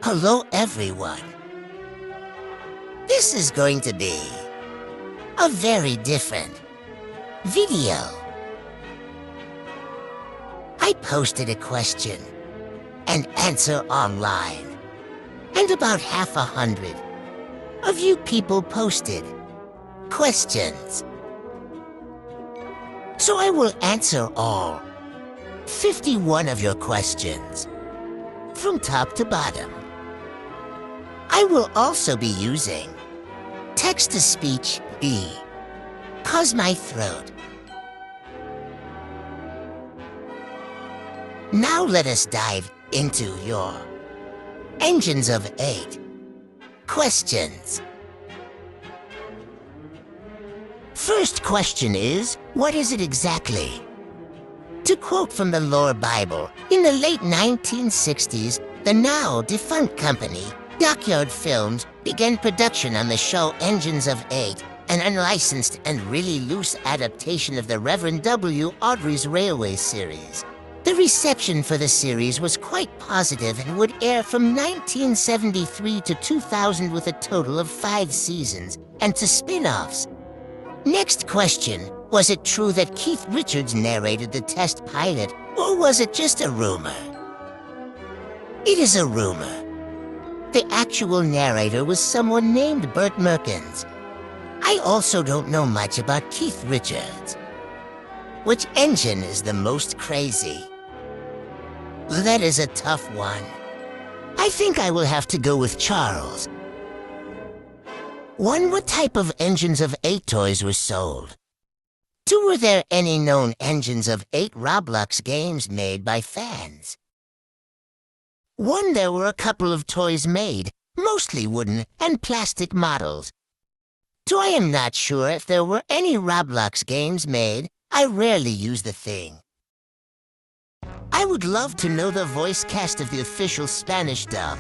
Hello everyone. This is going to be a very different video. I posted a question and answer online, and about 100 of you people posted questions. So I will answer all 51 of your questions from top to bottom. I will also be using text-to-speech B, cause my throat. Now let us dive into your Engines of 8 questions. First question is, what is it exactly? To quote from the Lore Bible, in the late 1960s, the now defunct company Dockyard Films began production on the show Engines of 8, an unlicensed and really loose adaptation of the Reverend W. Awdry's Railway series. The reception for the series was quite positive and would air from 1973 to 2000 with a total of 5 seasons, and to spin-offs. Next question, was it true that Keith Richards narrated the test pilot, or was it just a rumor? It is a rumor. The actual narrator was someone named Burt Merkins. I also don't know much about Keith Richards. Which engine is the most crazy? That is a tough one. I think I will have to go with Charles. 1. What type of Engines of 8 toys were sold? 2. Were there any known Engines of 8 Roblox games made by fans? 1. There were a couple of toys made, mostly wooden and plastic models. 2. I am not sure if there were any Roblox games made. I rarely use the thing. I would love to know the voice cast of the official Spanish dub.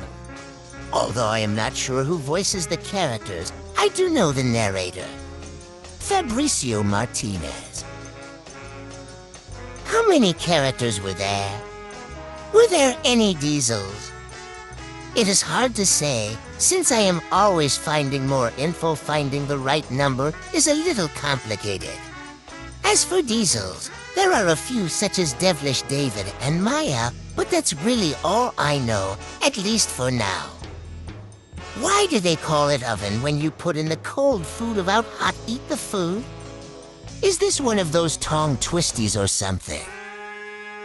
Although I am not sure who voices the characters, I do know the narrator, Fabricio Martinez. How many characters were there? Were there any diesels? It is hard to say, since I am always finding more info. Finding the right number is a little complicated. As for diesels, there are a few such as Devilish David and Maya, but that's really all I know, at least for now. Why do they call it oven when you put in the cold food without hot eat the food? Is this one of those tongue twisties or something?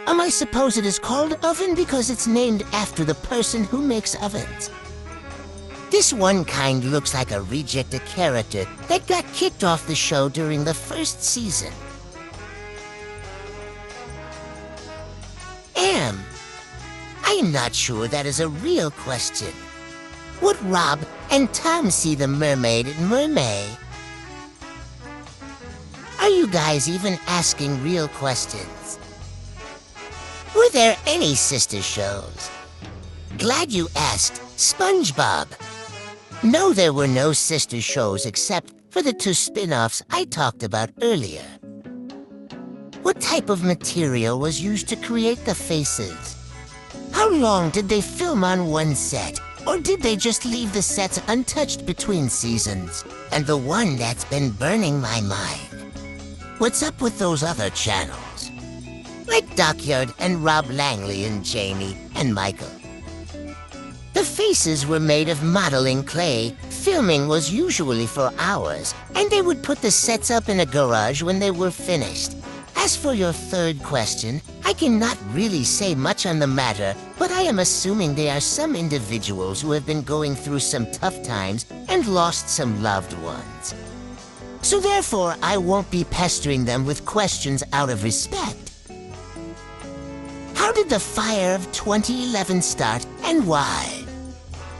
I suppose it is called oven because it's named after the person who makes ovens. This one kind looks like a rejected character that got kicked off the show during the first season. I am not sure that is a real question. Would Rob and Tom see the mermaid in Mermaid? Are you guys even asking real questions? Were there any sister shows? Glad you asked, SpongeBob. No, there were no sister shows except for the 2 spin-offs I talked about earlier. What type of material was used to create the faces? How long did they film on one set? Or did they just leave the sets untouched between seasons? And the one that's been burning my mind, what's up with those other channels? Like Dockyard and Rob Langley and Jamie and Michael. The faces were made of modeling clay. Filming was usually for hours, and they would put the sets up in a garage when they were finished. As for your third question, I cannot really say much on the matter, but I am assuming there are some individuals who have been going through some tough times and lost some loved ones. So therefore, I won't be pestering them with questions out of respect. How did the fire of 2011 start, and why?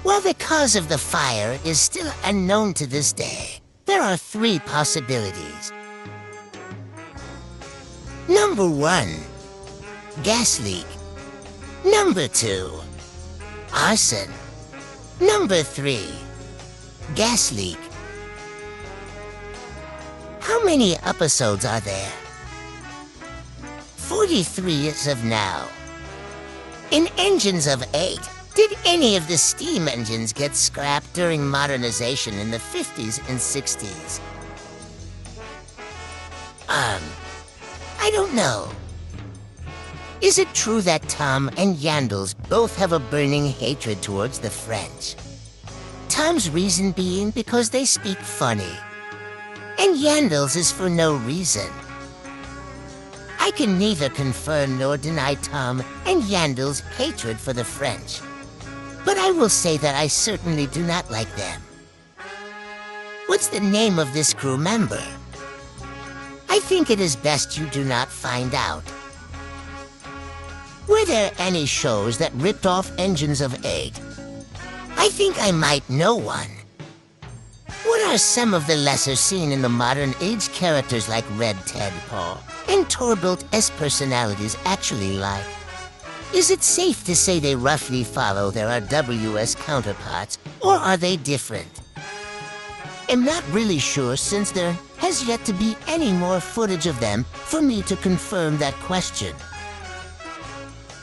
Well, the cause of the fire is still unknown to this day. There are 3 possibilities. Number 1, gas leak. Number 2, arson. Number 3, gas leak. How many episodes are there? 43 as of now. In Engines of 8, Did any of the steam engines get scrapped during modernization in the 50s and 60s? I don't know. Is it true that Tom and Yandles both have a burning hatred towards the French? Tom's reason being because they speak funny, and Yandles is for no reason. I can neither confirm nor deny Tom and Yandles' hatred for the French, but I will say that I certainly do not like them. What's the name of this crew member? I think it is best you do not find out. Were there any shows that ripped off Engines of 8? I think I might know one. What are some of the lesser seen in the modern age characters like Red Tadpole and Torbilt S personalities actually like? Is it safe to say they roughly follow their RWS counterparts, or are they different? I'm not really sure since there has yet to be any more footage of them for me to confirm that question.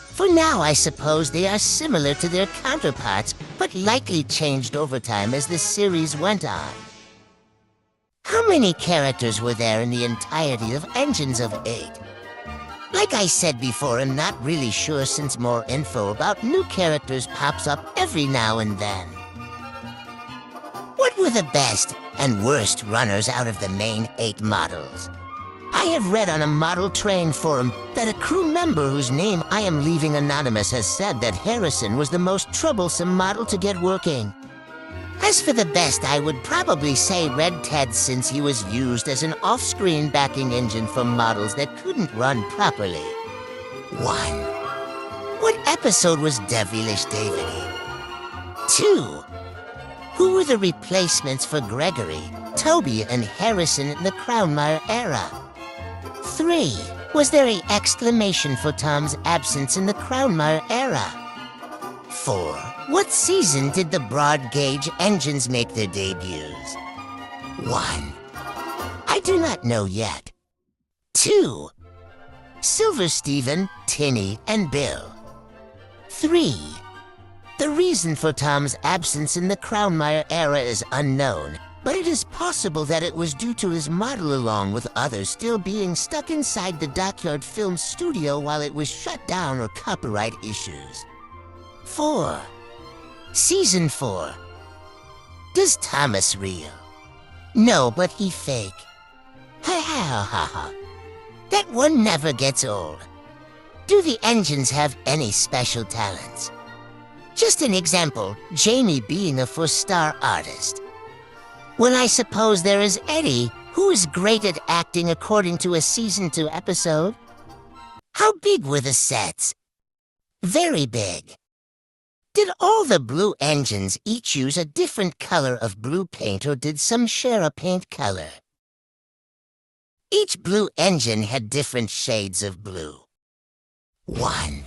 For now, I suppose they are similar to their counterparts, but likely changed over time as the series went on. How many characters were there in the entirety of Engines of 8? Like I said before, I'm not really sure since more info about new characters pops up every now and then. What were the best and worst runners out of the main 8 models? I have read on a model train forum that a crew member whose name I am leaving anonymous has said that Harrison was the most troublesome model to get working. As for the best, I would probably say Red Ted, since he was used as an off-screen backing engine for models that couldn't run properly. 1. What episode was Devilish David in? 2. Who were the replacements for Gregory, Toby, and Harrison in the Crownmire era? 3. Was there an exclamation for Tom's absence in the Crownmire era? 4. What season did the broad gauge engines make their debuts? 1. I do not know yet. 2. Silver Stephen, Tinny, and Bill. 3. The reason for Tom's absence in the Crownmire era is unknown, but it is possible that it was due to his model along with others still being stuck inside the Dockyard Film Studio while it was shut down or copyright issues. 4. Season 4. Does Thomas real? No, but he fake. Ha ha ha ha. That one never gets old. Do the engines have any special talents? Just an example, Jamie being a four-star artist. Well, I suppose there is Eddie, who is great at acting according to a Season 2 episode. How big were the sets? Very big. Did all the blue engines each use a different color of blue paint, or did some share a paint color? Each blue engine had different shades of blue. 1.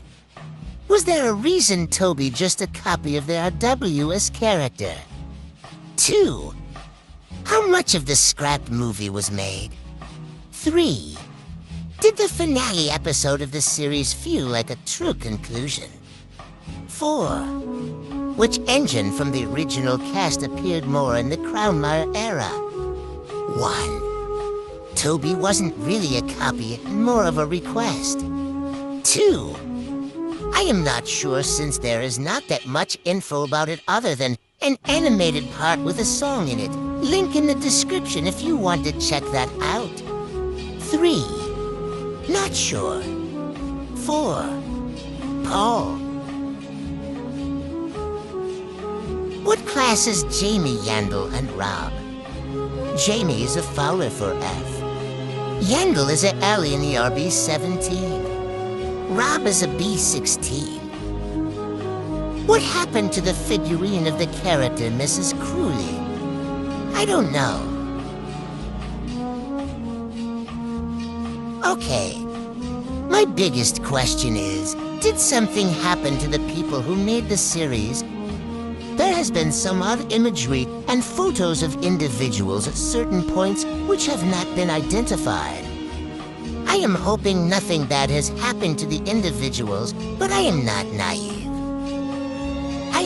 Was there a reason Toby just a copy of their RWS character? 2. How much of the scrapped movie was made? 3. Did the finale episode of the series feel like a true conclusion? 4. Which engine from the original cast appeared more in the Crownmire era? 1. Toby wasn't really a copy, more of a request. 2. I am not sure since there is not that much info about it other than an animated part with a song in it. Link in the description if you want to check that out. 3. Not sure. 4. Paul. What class is Jamie, Yandle, and Rob? Jamie is a Fowler for F. Yandle is a L in the RB-17. Rob is a B-16. What happened to the figurine of the character Mrs. Cruelly? I don't know. Okay. My biggest question is, did something happen to the people who made the series? There has been some odd imagery and photos of individuals at certain points which have not been identified. I am hoping nothing bad has happened to the individuals, but I am not naive.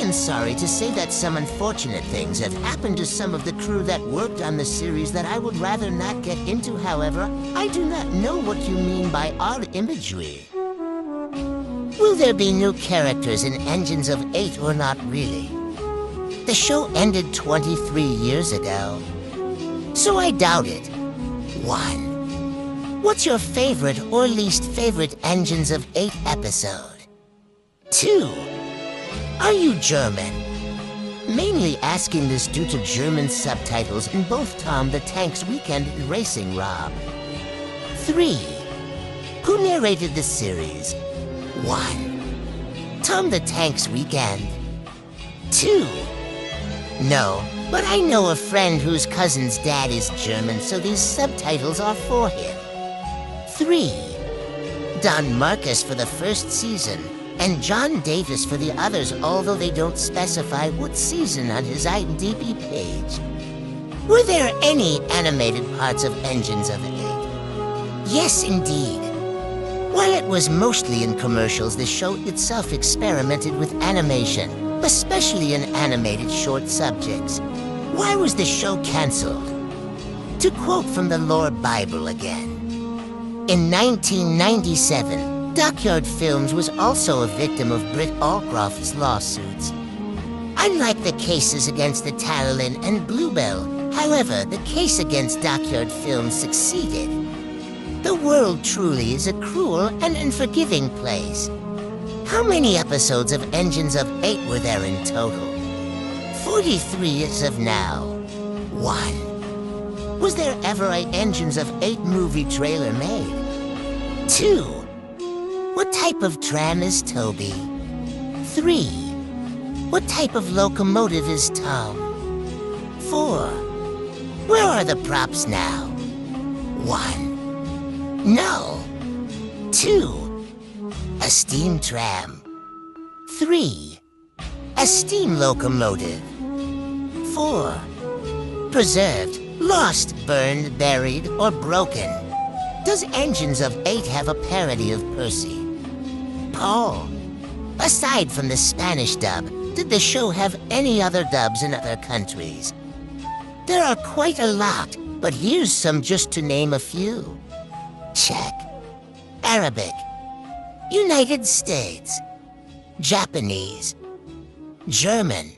am sorry to say that some unfortunate things have happened to some of the crew that worked on the series that I would rather not get into. However, I do not know what you mean by odd imagery. Will there be new characters in Engines of 8 or not really? The show ended 23 years ago, so I doubt it. 1. What's your favorite or least favorite Engines of 8 episode? 2. Are you German? Mainly asking this due to German subtitles in both Tom the Tank's Weekend and Racing Rob. 3. Who narrated the series? 1. Tom the Tank's Weekend. 2. No, but I know a friend whose cousin's dad is German, so these subtitles are for him. 3. Don Marcus for the first season, and John Davis for the others, although they don't specify what season on his IMDb page. Were there any animated parts of Engines of 8? Yes, indeed. While it was mostly in commercials, the show itself experimented with animation, especially in animated short subjects. Why was the show canceled? To quote from the Lore Bible again. In 1997, Dockyard Films was also a victim of Britt Allcroft's lawsuits. Unlike the cases against the Talon and Bluebell, however, the case against Dockyard Films succeeded. The world truly is a cruel and unforgiving place. How many episodes of Engines of 8 were there in total? 43 as of now. 1. Was there ever a Engines of 8 movie trailer made? 2. What type of tram is Toby? 3. What type of locomotive is Tom? 4. Where are the props now? 1. No. 2. A steam tram. 3. A steam locomotive. 4. Preserved, lost, burned, buried, or broken. Does Engines of 8 have a parody of Percy? Paul. Aside from the Spanish dub, did the show have any other dubs in other countries? There are quite a lot, but here's some just to name a few. Czech, Arabic, United States, Japanese, German.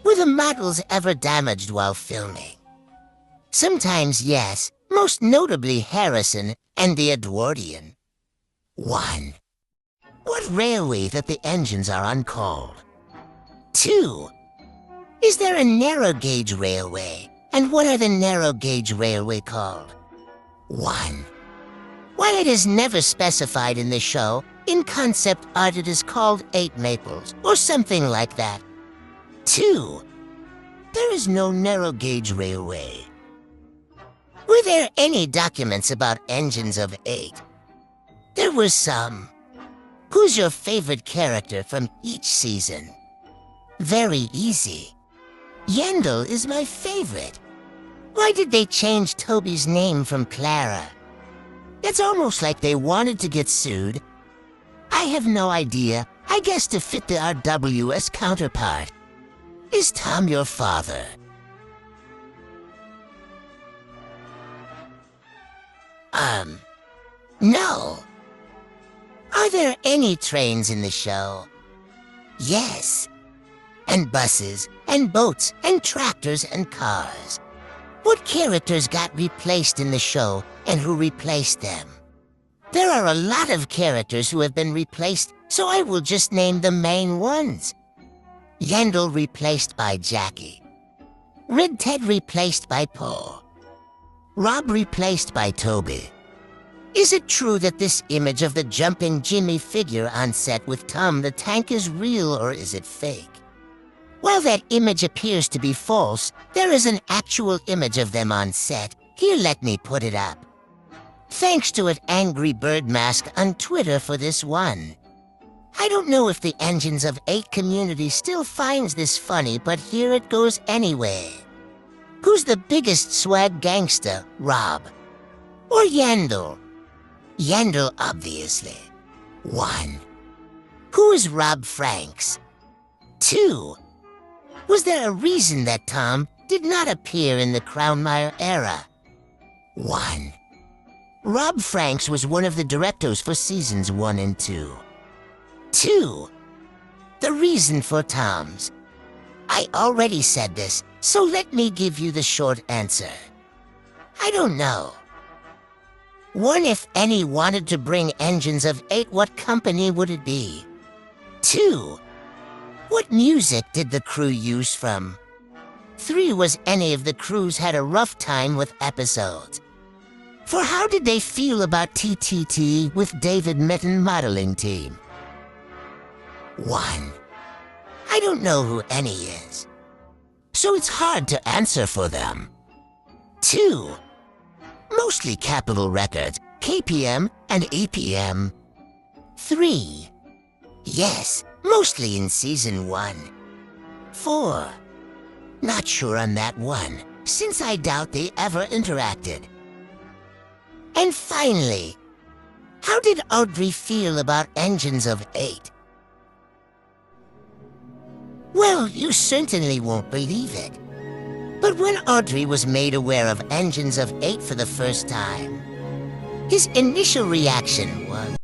Were the models ever damaged while filming? Sometimes yes, most notably Harrison and the Edwardian. 1. What railway that the engines are on called? 2. Is there a narrow gauge railway? And what are the narrow gauge railway called? 1. While it is never specified in the show, in concept art it is called 8 Maples, or something like that. 2. There is no narrow gauge railway. Were there any documents about Engines of 8? There were some. Who's your favorite character from each season? Very easy. Yendel is my favorite. Why did they change Toby's name from Clara? It's almost like they wanted to get sued. I have no idea. I guess to fit the RWS counterpart. Is Tom your father? No. Are there any trains in the show? Yes. And buses, and boats, and tractors, and cars. What characters got replaced in the show, and who replaced them? There are a lot of characters who have been replaced, so I will just name the main ones. Yendel replaced by Jackie. Red Ted replaced by Paul. Rob replaced by Toby. Is it true that this image of the jumping Jimmy figure on set with Tom the Tank is real, or is it fake? While that image appears to be false, there is an actual image of them on set. Here, let me put it up. Thanks to an Angry Bird Mask on Twitter for this one. I don't know if the Engines of 8 community still finds this funny, but here it goes anyway. Who's the biggest swag gangster, Rob? Or Yendel? Yendel, obviously. 1. Who is Rob Franks? 2. Was there a reason that Tom did not appear in the Crownmire era? 1. Rob Franks was one of the directors for seasons 1 and 2. 2. The reason for Tom's. I already said this, so let me give you the short answer. I don't know. 1. If any wanted to bring engines of 8, what company would it be? 2. What music did the crew use from? 3. Was any of the crews had a rough time with episodes? 4. How did they feel about TTT with David Mitten modeling team? 1. I don't know who any is, so it's hard to answer for them. 2. Mostly Capitol Records, KPM and EPM. 3. Yes, mostly in season 1. 4. Not sure on that one, since I doubt they ever interacted. And finally, how did Audrey feel about Engines of 8? Well, you certainly won't believe it. But when Audrey was made aware of Engines of 8 for the first time, his initial reaction was...